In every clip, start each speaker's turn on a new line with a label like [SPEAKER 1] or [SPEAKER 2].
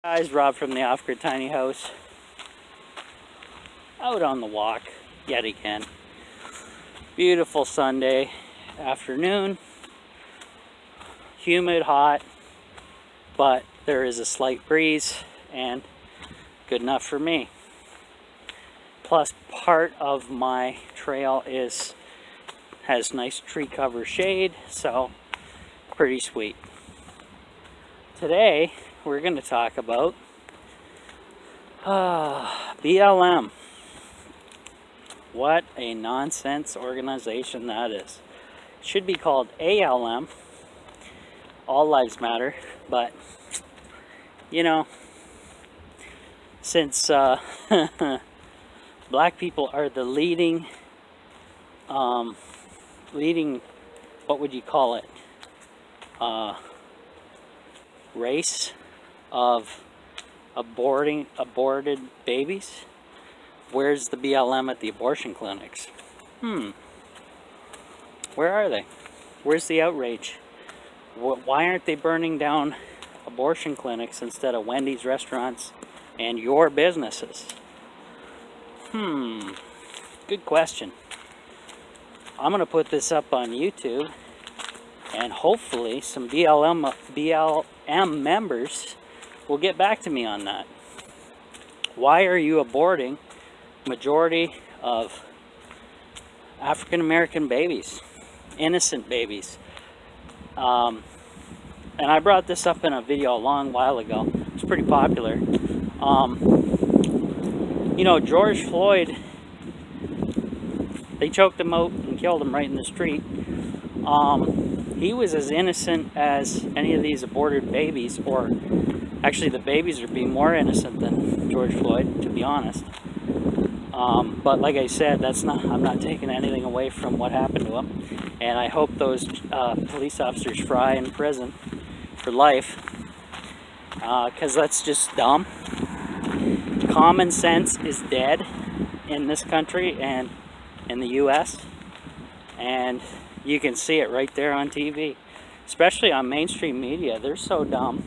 [SPEAKER 1] Guys, Rob from the Off-Grid Tiny House. Out on the walk yet again. Beautiful Sunday afternoon. Humid, hot, but there is a slight breeze and good enough for me. Plus, part of my trail has nice tree cover shade, so pretty sweet. Today we're going to talk about BLM. What a nonsense organization that is. It should be called ALM, All Lives Matter, but you know, since black people are the leading, what would you call it, race of aborted babies, where's the BLM at the abortion clinics? Where are they? Where's the outrage? Why aren't they burning down abortion clinics instead of Wendy's restaurants and your businesses? Good question. I'm going to put this up on YouTube, and hopefully some BLM members will get back to me on that. Why are you aborting majority of African American babies, innocent babies? And I brought this up in a video a long while ago. It's pretty popular. You know, George Floyd, they choked him out and killed him right in the street. He was as innocent as any of these aborted babies, or actually the babies are being more innocent than George Floyd, to be honest. But like I said, I'm not taking anything away from what happened to him, and I hope those police officers fry in prison for life, because that's just dumb. Common sense is dead in this country and in the US, and you can see it right there on TV, especially on mainstream media. They're so dumb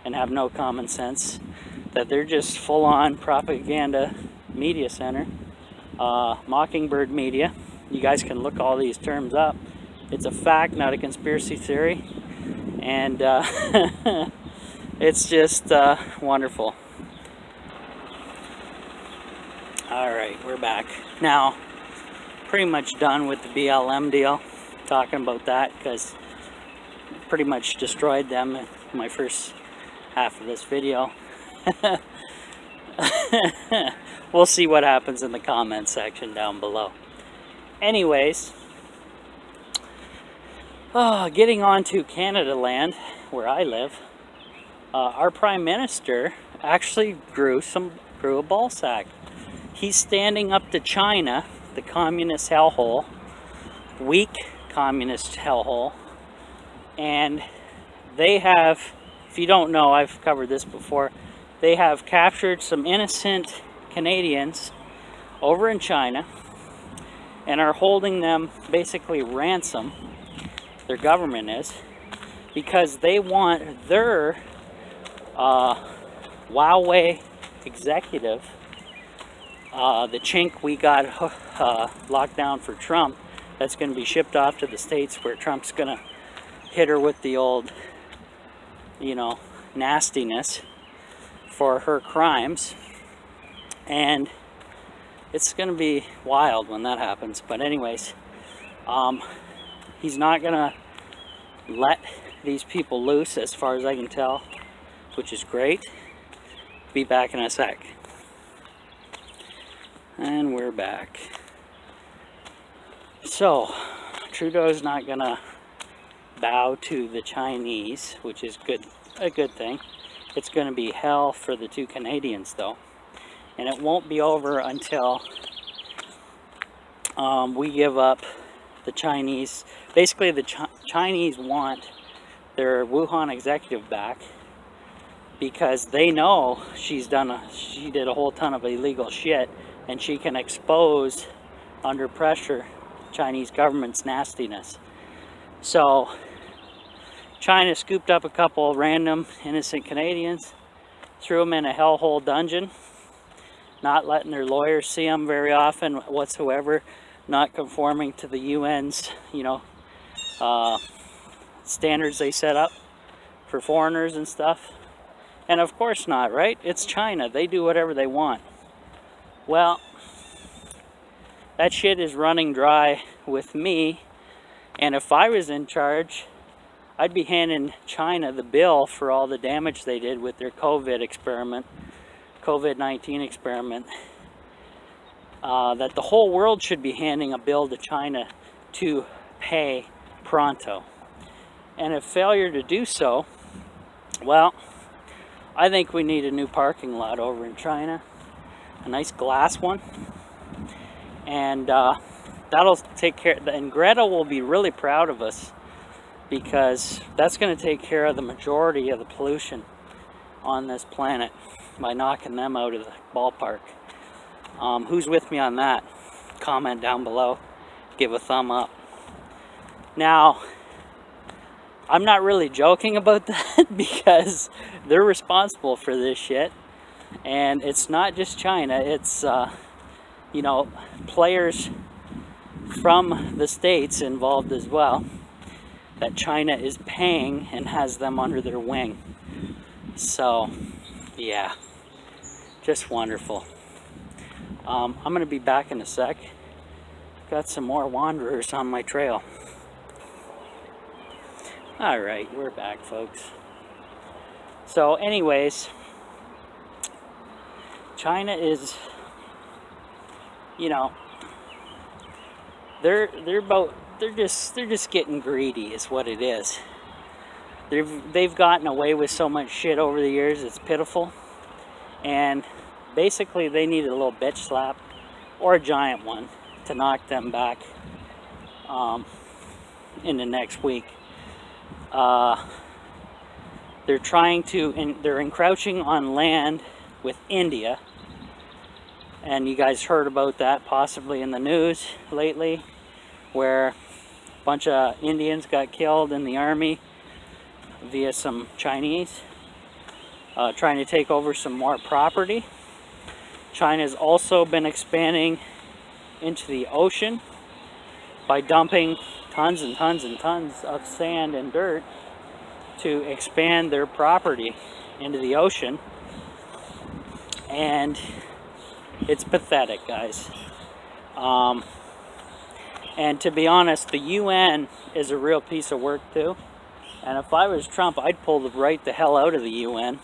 [SPEAKER 1] and have no common sense that they're just full-on propaganda media center. Mockingbird media. You guys can look all these terms up. It's a fact, not a conspiracy theory, and it's just wonderful. Alright, we're back. Now, pretty much done with the BLM deal. Talking about that because pretty much destroyed them in my first half of this video. We'll see what happens in the comment section down below. Anyways, getting on to Canada land, where I live, our Prime Minister actually grew a ball sack. He's standing up to China, the communist hellhole, weak communist hellhole, and they have, if you don't know, I've covered this before, they have captured some innocent Canadians over in China and are holding them basically ransom, their government is, because they want their Huawei executive, the chink we got locked down for Trump, that's going to be shipped off to the States, where Trump's going to hit her with the old, you know, nastiness for her crimes. And it's going to be wild when that happens. But anyways, he's not going to let these people loose, as far as I can tell, which is great. Be back in a sec. And we're back. So, Trudeau's not going to bow to the Chinese, which is a good thing. It's going to be hell for the two Canadians, though. And it won't be over until we give up the Chinese. Basically, the Chinese want their Wuhan executive back because they know she did a whole ton of illegal shit, and she can expose under pressure Chinese government's nastiness. So China scooped up a couple random innocent Canadians, threw them in a hellhole dungeon, not letting their lawyers see them very often whatsoever, not conforming to the UN's, standards they set up for foreigners and stuff. And of course not, right? It's China. They do whatever they want. Well, that shit is running dry with me. And if I was in charge, I'd be handing China the bill for all the damage they did with their COVID-19 experiment. That the whole world should be handing a bill to China to pay pronto. And if failure to do so, well, I think we need a new parking lot over in China. A nice glass one. And that'll take care, and Greta will be really proud of us, because that's going to take care of the majority of the pollution on this planet by knocking them out of the ballpark. Who's with me on that? Comment down below. Give a thumb up. Now, I'm not really joking about that because they're responsible for this shit. And it's not just China. It's, players from the States involved as well, that China is paying and has them under their wing. So, yeah, just wonderful. I'm going to be back in a sec. Got some more wanderers on my trail. Alright, we're back, folks. So anyways, China is, they're just getting greedy is what it is. They've gotten away with so much shit over the years, it's pitiful. And basically they need a little bitch slap, or a giant one, to knock them back in the next week. They're they're encroaching on land with India, and you guys heard about that possibly in the news lately, where a bunch of Indians got killed in the army via some Chinese trying to take over some more property. China's also been expanding into the ocean by dumping tons and tons and tons of sand and dirt to expand their property into the ocean. And it's pathetic, guys. And to be honest, the UN is a real piece of work too. And if I was Trump, I'd pull right the hell out of the UN,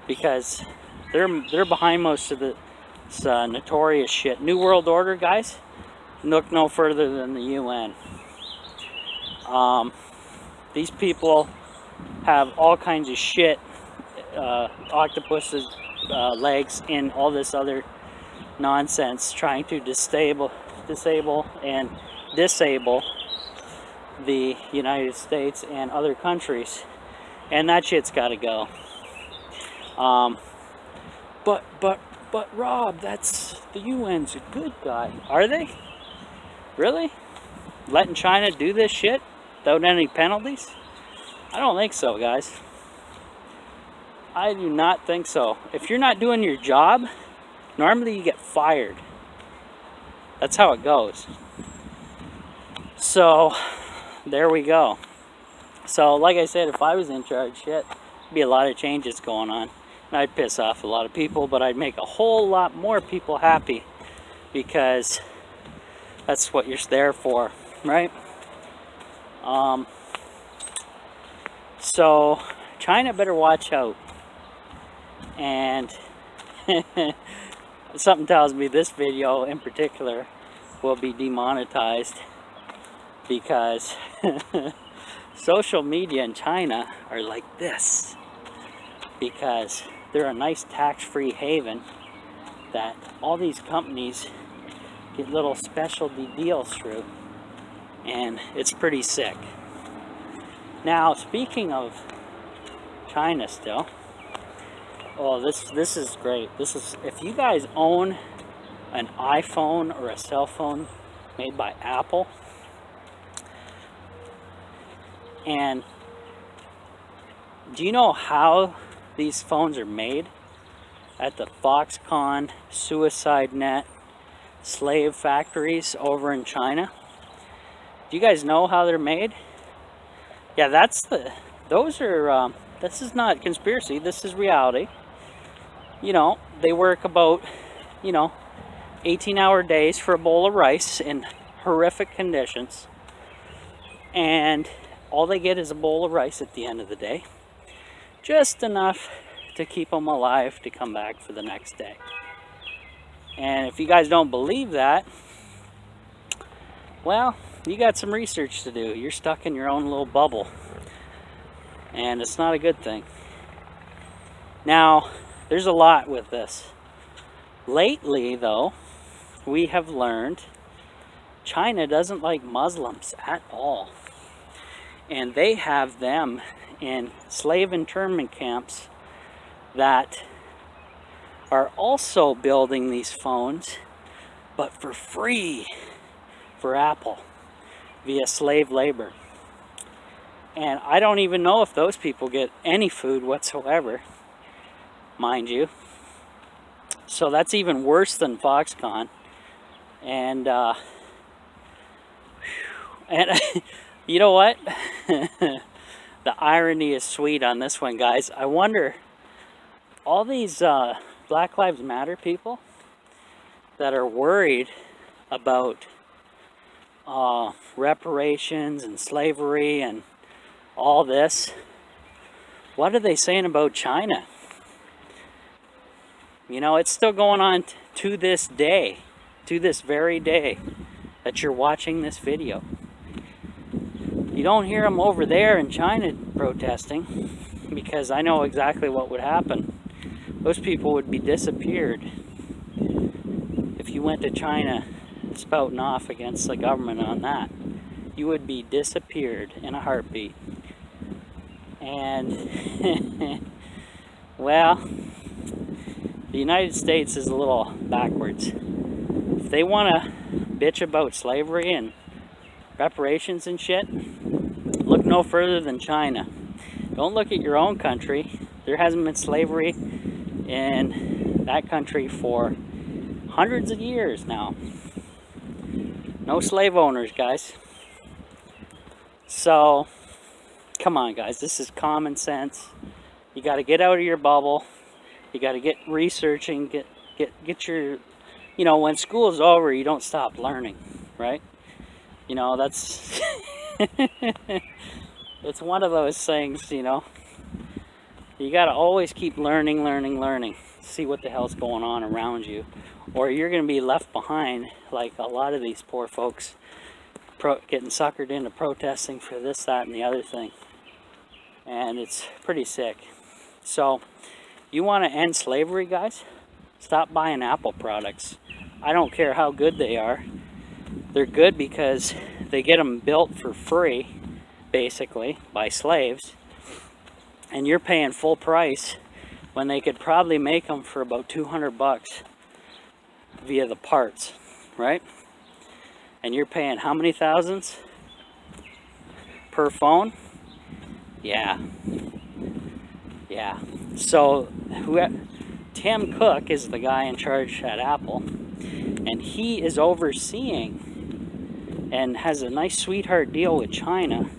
[SPEAKER 1] because they're behind most of this notorious shit. New World Order, guys, look no further than the UN. These people have all kinds of shit, octopuses, legs, and all this other nonsense, trying to disable and disable the United States and other countries, and that shit's got to go. But Rob, that's the UN's a good guy. Are they? Really? Letting China do this shit without any penalties? I don't think so, guys. I do not think so. If you're not doing your job, normally you get fired. That's how it goes. So, there we go. So, like I said, if I was in charge, shit, there'd be a lot of changes going on. And I'd piss off a lot of people, but I'd make a whole lot more people happy, because that's what you're there for, right? So, China better watch out. And something tells me this video in particular will be demonetized, because social media in China are like this, because they're a nice tax-free haven that all these companies get little specialty deals through, and it's pretty sick. Now, speaking of China still, oh, this is great. This is, if you guys own an iPhone or a cell phone made by Apple, and Do you know how these phones are made? At the Foxconn, Suicide Net, slave factories over in China. Do you guys know how they're made? Yeah, this is not conspiracy, this is reality. You know, they work about, 18-hour days for a bowl of rice in horrific conditions. And all they get is a bowl of rice at the end of the day. Just enough to keep them alive to come back for the next day. And if you guys don't believe that, well, you got some research to do. You're stuck in your own little bubble. And it's not a good thing. Now, there's a lot with this. Lately, though, we have learned China doesn't like Muslims at all. And they have them in slave internment camps that are also building these phones, but for free for Apple via slave labor. And I don't even know if those people get any food whatsoever, mind you. So that's even worse than Foxconn. And you know what? The irony is sweet on this one, guys. I wonder, all these Black Lives Matter people that are worried about reparations and slavery and all this, what are they saying about China? You know, it's still going on to this day, to this very day that you're watching this video. You don't hear them over there in China protesting, because I know exactly what would happen. Those people would be disappeared if you went to China spouting off against the government on that. You would be disappeared in a heartbeat. And well, the United States is a little backwards. If they want to bitch about slavery and reparations and shit, look no further than China. Don't look at your own country. There hasn't been slavery in that country for hundreds of years now. No slave owners, guys. So, come on, guys. This is common sense. You got to get out of your bubble. You got to get researching. Get your, when school is over, you don't stop learning, right? That's it's one of those things, you got to always keep learning, see what the hell's going on around you, or you're going to be left behind like a lot of these poor folks getting suckered into protesting for this, that, and the other thing. And it's pretty sick. So, you want to end slavery, guys? Stop buying Apple products. I don't care how good they are. They're good because they get them built for free, basically, by slaves. And you're paying full price when they could probably make them for about $200 via the parts, right? And you're paying how many thousands per phone? Yeah. So Tim Cook is the guy in charge at Apple, and he is overseeing and has a nice sweetheart deal with China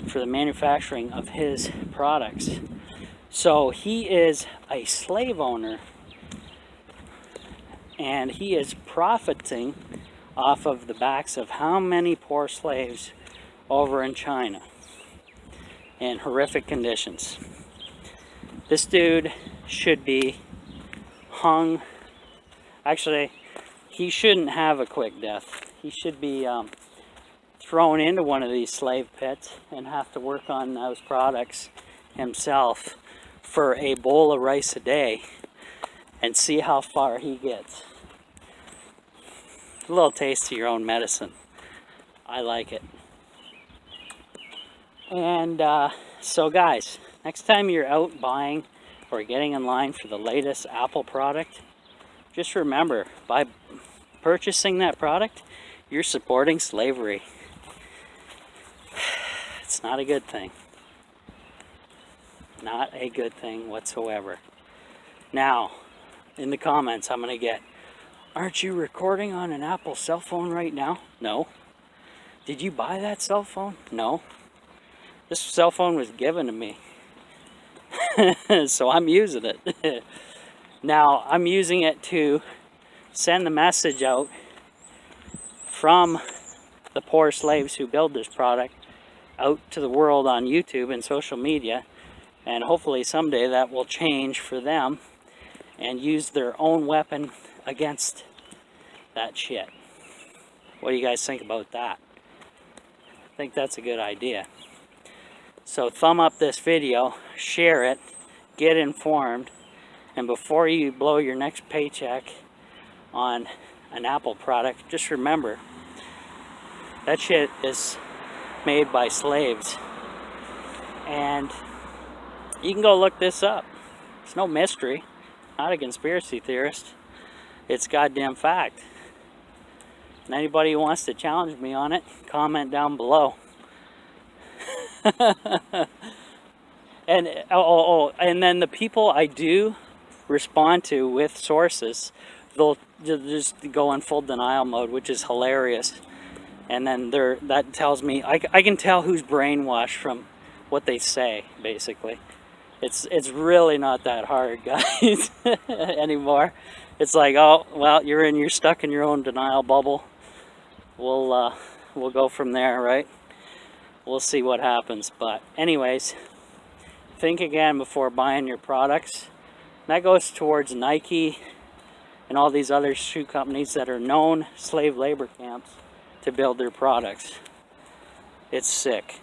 [SPEAKER 1] for the manufacturing of his products. So he is a slave owner, and he is profiting off of the backs of how many poor slaves over in China in horrific conditions. This dude should be hung. Actually, he shouldn't have a quick death. He should be thrown into one of these slave pits and have to work on those products himself for a bowl of rice a day and see how far he gets. A little taste of your own medicine. I like it. And so guys, next time you're out buying or getting in line for the latest Apple product, just remember, by purchasing that product, you're supporting slavery. It's not a good thing. Not a good thing whatsoever. Now, in the comments, I'm going to get, aren't you recording on an Apple cell phone right now? No. Did you buy that cell phone? No. This cell phone was given to me. So I'm using it. Now, I'm using it to send the message out from the poor slaves who build this product out to the world on YouTube and social media, and hopefully someday that will change for them and use their own weapon against that shit. What do you guys think about that? I think that's a good idea. So thumb up this video, share it, get informed, and before you blow your next paycheck on an Apple product, just remember that shit is made by slaves. And you can go look this up. It's no mystery. Not a conspiracy theorist. It's goddamn fact. And anybody who wants to challenge me on it, comment down below. And and then the people I do respond to with sources, they'll just go in full denial mode, which is hilarious. And then that tells me I can tell who's brainwashed from what they say. Basically, it's really not that hard, guys, anymore. It's like, oh well, you're stuck in your own denial bubble. We'll go from there, right? We'll see what happens. But anyways, think again before buying your products. That goes towards Nike and all these other shoe companies that are known slave labor camps to build their products. It's sick.